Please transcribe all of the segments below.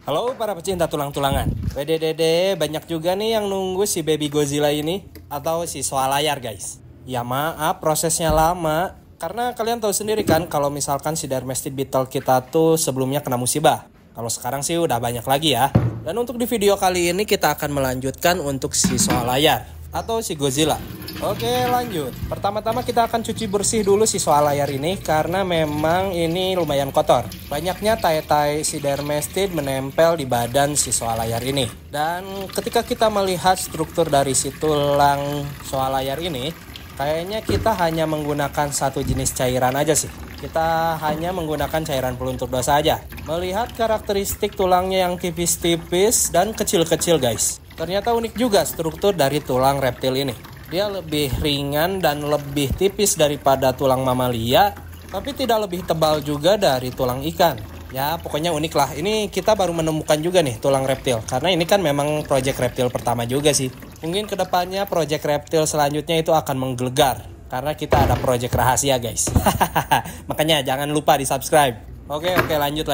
Halo para pecinta tulang-tulangan. WDDD, banyak juga nih yang nunggu si baby Godzilla ini atau si soal layar guys. Ya maaf prosesnya lama, karena kalian tahu sendiri kan kalau misalkan si Dermestid Beetle kita tuh sebelumnya kena musibah. Kalau sekarang sih udah banyak lagi ya. Dan untuk di video kali ini kita akan melanjutkan untuk si soal layar atau si Godzilla. Oke lanjut. Pertama-tama kita akan cuci bersih dulu si soal layar ini karena memang ini lumayan kotor. Banyaknya tai-tai si Dermestid menempel di badan si soal layar ini. Dan ketika kita melihat struktur dari si tulang soal layar ini, kayaknya kita hanya menggunakan satu jenis cairan aja sih. Kita hanya menggunakan cairan peluntur dosa aja. Melihat karakteristik tulangnya yang tipis-tipis dan kecil-kecil guys. Ternyata unik juga struktur dari tulang reptil ini. Dia lebih ringan dan lebih tipis daripada tulang mamalia, tapi tidak lebih tebal juga dari tulang ikan. Ya pokoknya unik lah. Ini kita baru menemukan juga nih tulang reptil, karena ini kan memang project reptil pertama juga sih. Mungkin kedepannya project reptil selanjutnya itu akan menggelegar, karena kita ada project rahasia guys. Makanya jangan lupa di subscribe. Oke lanjut.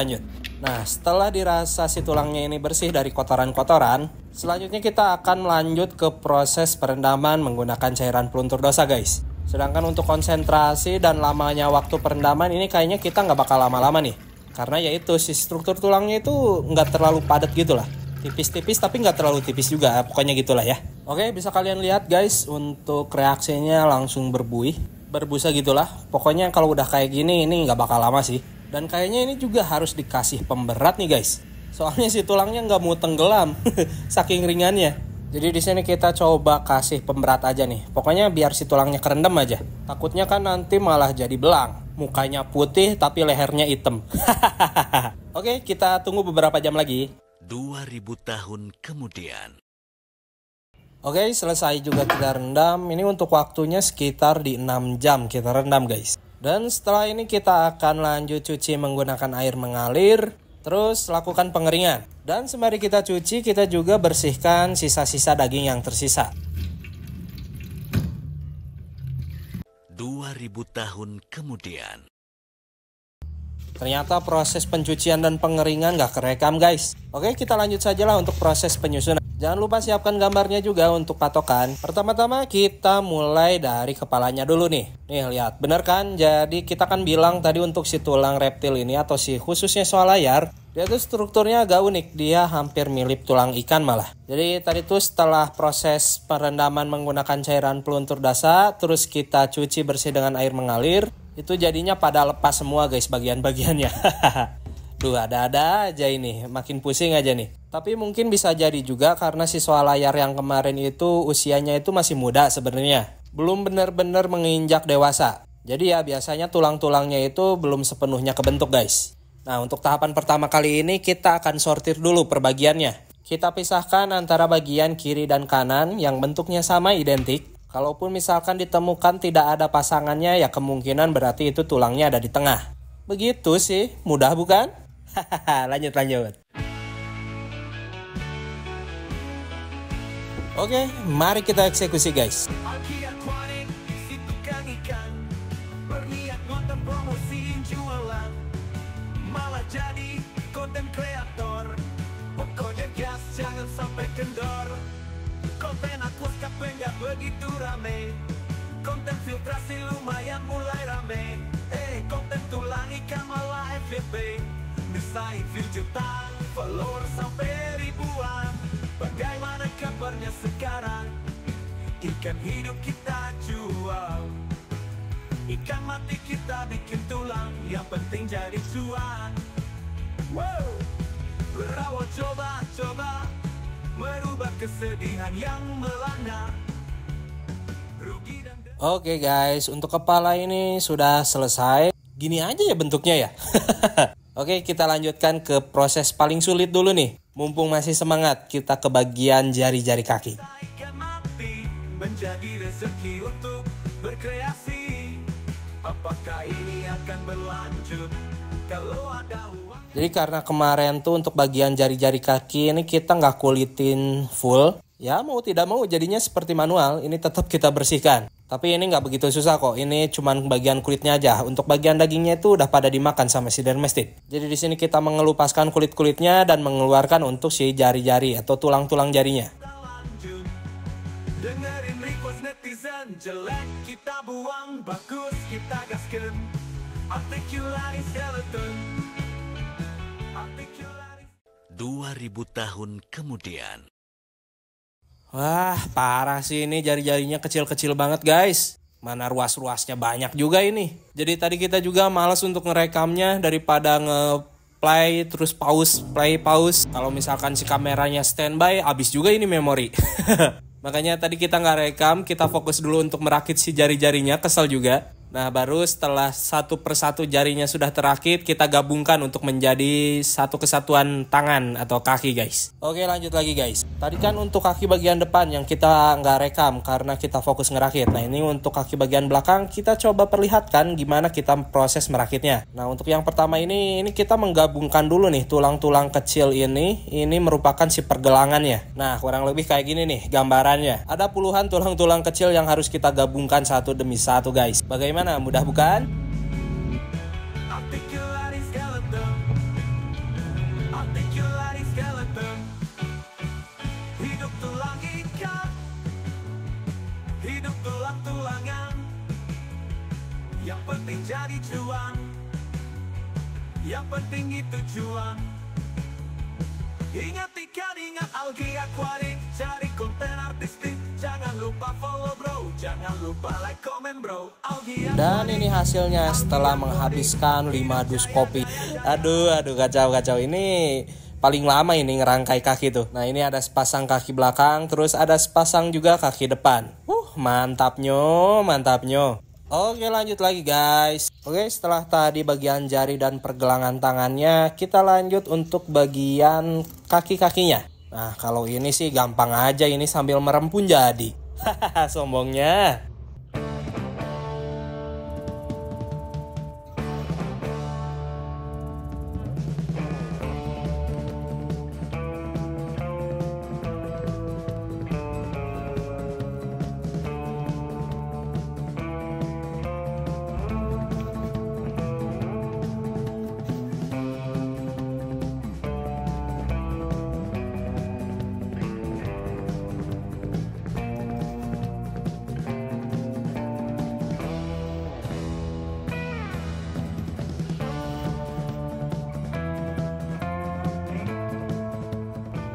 Nah setelah dirasa si tulangnya ini bersih dari kotoran-kotoran, selanjutnya kita akan melanjut ke proses perendaman menggunakan cairan peluntur dosa guys. Sedangkan untuk konsentrasi dan lamanya waktu perendaman ini kayaknya kita nggak bakal lama-lama nih. Karena yaitu si struktur tulangnya itu nggak terlalu padat gitu lah. Tipis-tipis tapi nggak terlalu tipis juga, pokoknya gitulah ya. Oke bisa kalian lihat guys, untuk reaksinya langsung berbusa gitulah. Pokoknya kalau udah kayak gini ini nggak bakal lama sih. Dan kayaknya ini juga harus dikasih pemberat nih guys. Soalnya si tulangnya nggak mau tenggelam, saking ringannya. Jadi di sini kita coba kasih pemberat aja nih. Pokoknya biar si tulangnya kerendam aja. Takutnya kan nanti malah jadi belang. Mukanya putih tapi lehernya hitam. Oke, kita tunggu beberapa jam lagi. 2000 tahun kemudian. Oke, selesai juga kita rendam. Ini untuk waktunya sekitar di 6 jam kita rendam guys. Dan setelah ini kita akan lanjut cuci menggunakan air mengalir. Terus lakukan pengeringan. Dan sembari kita cuci, kita juga bersihkan sisa-sisa daging yang tersisa. 2000 tahun kemudian. Ternyata proses pencucian dan pengeringan gak kerekam guys. Oke, kita lanjut saja lah untuk proses penyusunan. Jangan lupa siapkan gambarnya juga untuk patokan. Pertama-tama kita mulai dari kepalanya dulu nih. Nih lihat, bener kan? Jadi kita kan bilang tadi untuk si tulang reptil ini atau si khususnya soal layar, dia tuh strukturnya agak unik. Dia hampir mirip tulang ikan malah. Jadi tadi tuh setelah proses perendaman menggunakan cairan peluntur dasa, terus kita cuci bersih dengan air mengalir, itu jadinya pada lepas semua guys bagian-bagiannya. Duh ada-ada aja ini, makin pusing aja nih. Tapi mungkin bisa jadi juga karena si soal layar yang kemarin itu usianya itu masih muda sebenarnya. Belum benar-benar menginjak dewasa. Jadi ya biasanya tulang-tulangnya itu belum sepenuhnya kebentuk guys. Nah untuk tahapan pertama kali ini kita akan sortir dulu per bagiannya. Kita pisahkan antara bagian kiri dan kanan yang bentuknya sama identik. Kalaupun misalkan ditemukan tidak ada pasangannya, ya kemungkinan berarti itu tulangnya ada di tengah. Begitu sih, mudah bukan? Hahaha, lanjut. Oke, mari kita eksekusi guys. Berniat ngonten promosiin jualan, malah jadi konten kreator. Pokoknya gas, jangan sampai kendor. Konten Aquas Cafe nggak begitu rame, konten filtrasi lumayan mulai rame. Konten tulang ikan malah FYP, desain view jutaan, follower sampai ribuan. Bagaimana kabarnya sekarang? Ikan hidup kita jual, ikan mati kita bikin tulang, yang penting jadi cuan. Wow, berawal coba merubah kesedihan yang melanda. Rugi dan Oke guys, untuk kepala ini sudah selesai. Gini aja ya bentuknya ya. Oke, kita lanjutkan ke proses paling sulit dulu nih. Mumpung masih semangat, kita ke bagian jari-jari kaki. ikan mati menjadi rezeki untuk berkreasi. Apakah ini akan berlanjut kalau ada uang? Jadi karena kemarin tuh untuk bagian jari-jari kaki ini kita nggak kulitin full. Ya mau tidak mau jadinya seperti manual, ini tetap kita bersihkan. Tapi ini nggak begitu susah kok, ini cuman bagian kulitnya aja. Untuk bagian dagingnya itu udah pada dimakan sama si dermestid. Jadi di sini kita mengelupaskan kulit-kulitnya dan mengeluarkan untuk si jari-jari atau tulang-tulang jarinya. Lanjut, dengerin request netizen, jelek kita buang, bagus kita gaskan. Articularis skeleton, articularis. 2000 tahun kemudian. Wah, parah sih ini jari-jarinya kecil-kecil banget guys. Mana ruas-ruasnya banyak juga ini. Jadi tadi kita juga malas untuk ngerekamnya daripada nge-play terus pause, play pause. Kalau misalkan si kameranya standby, habis juga ini memori. Makanya tadi kita nggak rekam, kita fokus dulu untuk merakit si jari-jarinya, kesel juga. Nah baru setelah satu persatu jarinya sudah terakit, kita gabungkan untuk menjadi satu kesatuan tangan atau kaki guys. Oke lanjut lagi guys. Tadi kan untuk kaki bagian depan yang kita nggak rekam karena kita fokus ngerakit. Nah ini untuk kaki bagian belakang kita coba perlihatkan gimana kita proses merakitnya. Nah untuk yang pertama ini kita menggabungkan dulu nih tulang-tulang kecil ini. Ini merupakan si pergelangannya. Nah kurang lebih kayak gini nih gambarannya. Ada puluhan tulang-tulang kecil yang harus kita gabungkan satu demi satu guys. Bagaimana? Mudah bukan? Articularis skeleton, articularis skeleton. Hidup tulang ikan, hidup tulang-tulangan. Yang penting jadi cuan, yang penting itu cuan. Ingat ikan, ingat algi akuatik, cari konten artistik. Jangan lupa follow bro, jangan lupa like, comment bro. Dan ini hasilnya setelah menghabiskan 5 dus kopi. Aduh kacau. Ini paling lama ini ngerangkai kaki tuh. Nah ini ada sepasang kaki belakang, terus ada sepasang juga kaki depan. Mantapnya. Oke lanjut lagi guys. Oke setelah tadi bagian jari dan pergelangan tangannya, kita lanjut untuk bagian kaki-kakinya. Nah kalau ini sih gampang aja, ini sambil merem pun jadi. Hahaha sombongnya.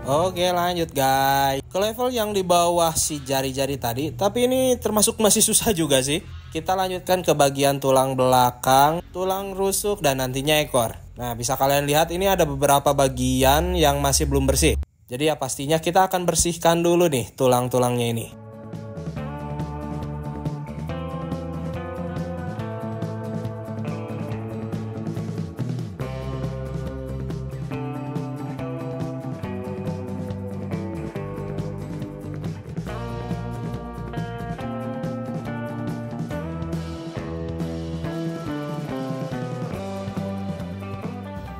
Oke lanjut guys. Ke level yang di bawah si jari-jari tadi, tapi ini termasuk masih susah juga sih. Kita lanjutkan ke bagian tulang belakang, tulang rusuk, dan nantinya ekor. Nah bisa kalian lihat ini ada beberapa bagian yang masih belum bersih. Jadi ya pastinya kita akan bersihkan dulu nih tulang-tulangnya ini.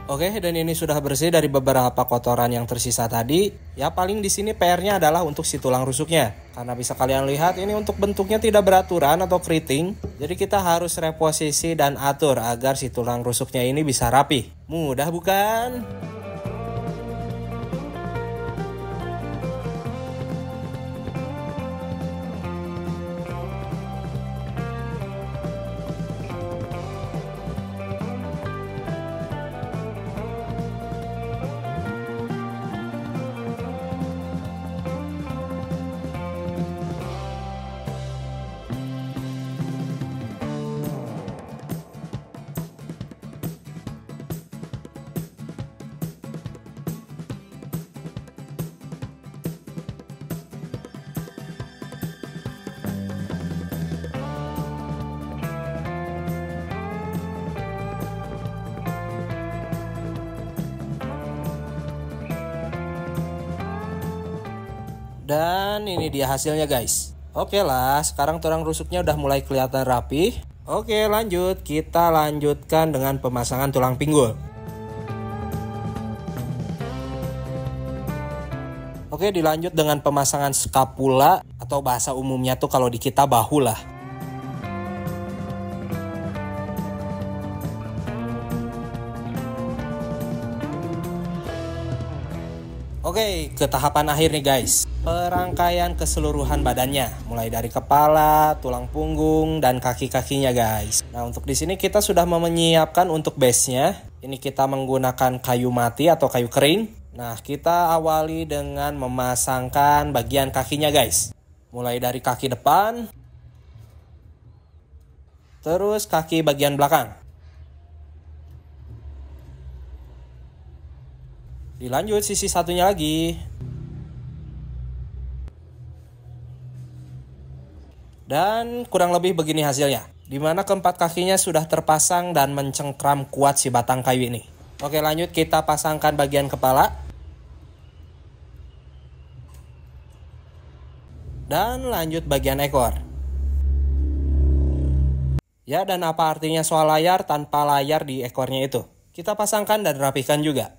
Oke, dan ini sudah bersih dari beberapa kotoran yang tersisa tadi. Ya paling di sini PR-nya adalah untuk si tulang rusuknya. Karena bisa kalian lihat ini untuk bentuknya tidak beraturan atau keriting. Jadi kita harus reposisi dan atur agar si tulang rusuknya ini bisa rapi. Mudah bukan? Dan ini dia hasilnya guys. Oke lah, sekarang tulang rusuknya udah mulai kelihatan rapi. Oke lanjut, kita lanjutkan dengan pemasangan tulang pinggul. Oke, dilanjut dengan pemasangan skapula atau bahasa umumnya tuh kalau di kita bahu lah. Oke, ke tahapan akhir nih guys. Perangkaian keseluruhan badannya, mulai dari kepala, tulang punggung, dan kaki-kakinya guys. Nah, untuk di sini kita sudah menyiapkan untuk base-nya. Ini kita menggunakan kayu mati atau kayu kering. Nah, kita awali dengan memasangkan bagian kakinya guys. Mulai dari kaki depan, terus kaki bagian belakang. Dilanjut sisi satunya lagi. Dan kurang lebih begini hasilnya. Dimana keempat kakinya sudah terpasang dan mencengkram kuat si batang kayu ini. Oke lanjut, kita pasangkan bagian kepala. Dan lanjut bagian ekor. Ya, dan apa artinya soal layar tanpa layar di ekornya itu? Kita pasangkan dan rapikan juga.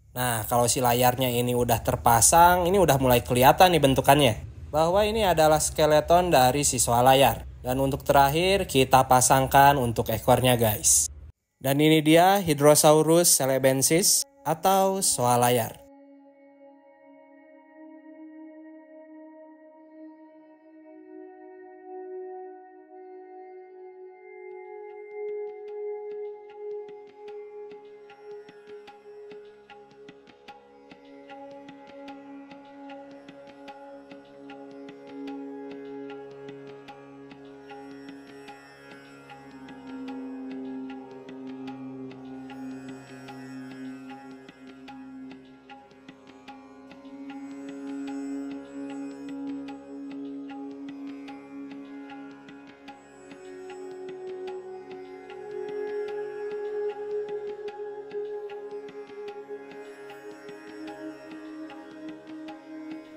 Nah, kalau si layarnya ini udah terpasang, ini udah mulai kelihatan nih bentukannya. Bahwa ini adalah skeleton dari si soal layar. Dan untuk terakhir, kita pasangkan untuk ekornya guys. Dan ini dia Hydrosaurus celebensis atau soal layar.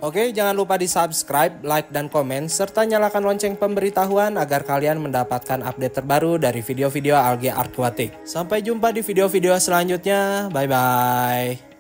Oke, jangan lupa di subscribe, like, dan komen, serta nyalakan lonceng pemberitahuan agar kalian mendapatkan update terbaru dari video-video algae aquatic. Sampai jumpa di video-video selanjutnya, bye-bye.